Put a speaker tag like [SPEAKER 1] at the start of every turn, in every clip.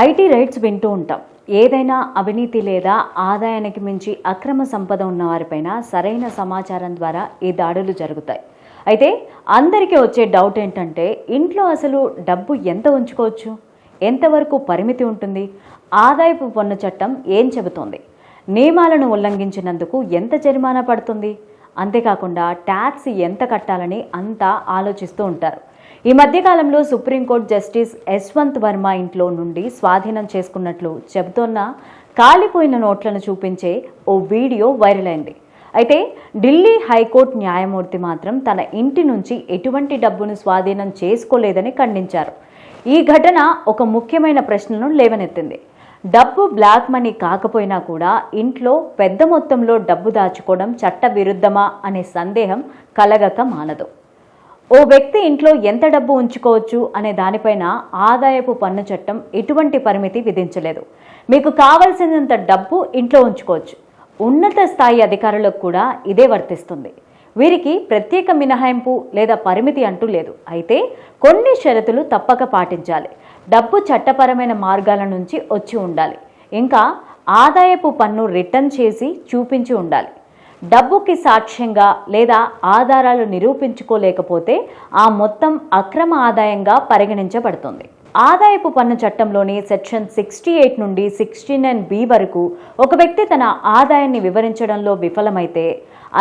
[SPEAKER 1] IT raids వింటూ ఉంటాం. ఏదైనా అవినీతి లేదా ఆదాయానికి మించి అక్రమ సంపద ఉన్నవారిపైన సరైన సమాచారం ద్వారా ఈ దాడులు జరుగుతాయి. అయితే అందరికీ వచ్చే డౌట్ ఏంటంటే, ఇంట్లో అసలు డబ్బు ఎంత ఉంచుకోవచ్చు, ఎంతవరకు పరిమితి ఉంటుంది, ఆదాయపు పన్ను చట్టం ఏం చెబుతోంది, నియమాలను ఉల్లంఘించినందుకు ఎంత జరిమానా పడుతుంది, అంతేకాకుండా ట్యాక్స్ ఎంత కట్టాలని అంతా ఆలోచిస్తూ ఉంటారు. ఈ మధ్యకాలంలో సుప్రీంకోర్టు జస్టిస్ యశ్వంత్ వర్మ ఇంట్లో నుండి స్వాధీనం చేసుకున్నట్లు చెబుతోన్న కాలిపోయిన నోట్లను చూపించే ఓ వీడియో వైరల్ అయింది. అయితే ఢిల్లీ హైకోర్టు న్యాయమూర్తి మాత్రం తన ఇంటి నుంచి ఎటువంటి డబ్బును స్వాధీనం చేసుకోలేదని ఖండించారు. ఈ ఘటన ఒక ముఖ్యమైన ప్రశ్నను లేవనెత్తింది. డబ్బు బ్లాక్ మనీ కాకపోయినా కూడా ఇంట్లో పెద్ద మొత్తంలో డబ్బు దాచుకోవడం చట్ట విరుద్ధమా అనే సందేహం కలగక మానదు. ఓ వ్యక్తి ఇంట్లో ఎంత డబ్బు ఉంచుకోవచ్చు అనే దానిపైన ఆదాయపు పన్ను చట్టం ఎటువంటి పరిమితి విధించలేదు. మీకు కావలసినంత డబ్బు ఇంట్లో ఉంచుకోవచ్చు. ఉన్నత స్థాయి అధికారులకు కూడా ఇదే వర్తిస్తుంది. వీరికి ప్రత్యేక మినహాయింపు లేదా పరిమితి అంటూ లేదు. అయితే కొన్ని షరతులు తప్పక పాటించాలి. డబ్బు చట్టపరమైన మార్గాల నుంచి వచ్చి ఉండాలి. ఇంకా ఆదాయపు పన్ను రిటర్న్ చేసి చూపించి ఉండాలి. డబ్బుకి సాక్ష్యంగా లేదా ఆధారాలు నిరూపించుకోలేకపోతే ఆ మొత్తం అక్రమ ఆదాయంగా పరిగణించబడుతుంది. ఆదాయపు పన్ను చట్టంలోని సెక్షన్ 68 నుండి 69B వరకు ఒక వ్యక్తి తన ఆదాయాన్ని వివరించడంలో విఫలమైతే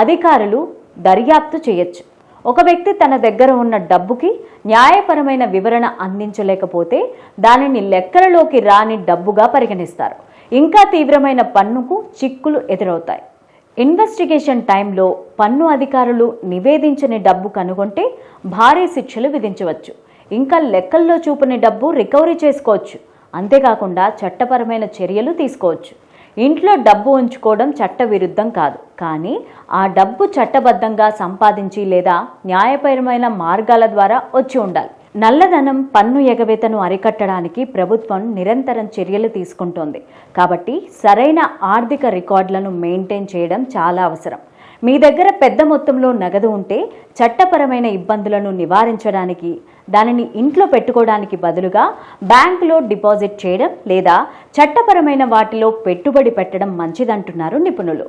[SPEAKER 1] అధికారులు దర్యాప్తు చేయొచ్చు. ఒక వ్యక్తి తన దగ్గర ఉన్న డబ్బుకి న్యాయపరమైన వివరణ అందించలేకపోతే దానిని లెక్కలలోకి రాని డబ్బుగా పరిగణిస్తారు. ఇంకా తీవ్రమైన పన్నుకు చిక్కులు ఎదురవుతాయి. ఇన్వెస్టిగేషన్ టైంలో పన్ను అధికారులు నివేదించని డబ్బు కనుగొంటే భారీ శిక్షలు విధించవచ్చు. ఇంకా లెక్కల్లో చూపని డబ్బు రికవరీ చేసుకోవచ్చు. అంతేకాకుండా చట్టపరమైన చర్యలు తీసుకోవచ్చు. ఇంట్లో డబ్బు ఉంచుకోవడం చట్ట విరుద్ధం కాదు, కానీ ఆ డబ్బు చట్టబద్ధంగా సంపాదించి లేదా న్యాయపరమైన మార్గాల ద్వారా వచ్చి ఉండాలి. నల్లధనం, పన్ను ఎగవేతను అరికట్టడానికి ప్రభుత్వం నిరంతరం చర్యలు తీసుకుంటోంది. కాబట్టి సరైన ఆర్థిక రికార్డులను మెయింటైన్ చేయడం చాలా అవసరం. మీ దగ్గర పెద్ద మొత్తంలో నగదు ఉంటే చట్టపరమైన ఇబ్బందులను నివారించడానికి దానిని ఇంట్లో పెట్టుకోవడానికి బదులుగా బ్యాంకులో డిపాజిట్ చేయడం లేదా చట్టపరమైన వాటిలో పెట్టుబడి పెట్టడం మంచిదంటున్నారు నిపుణులు.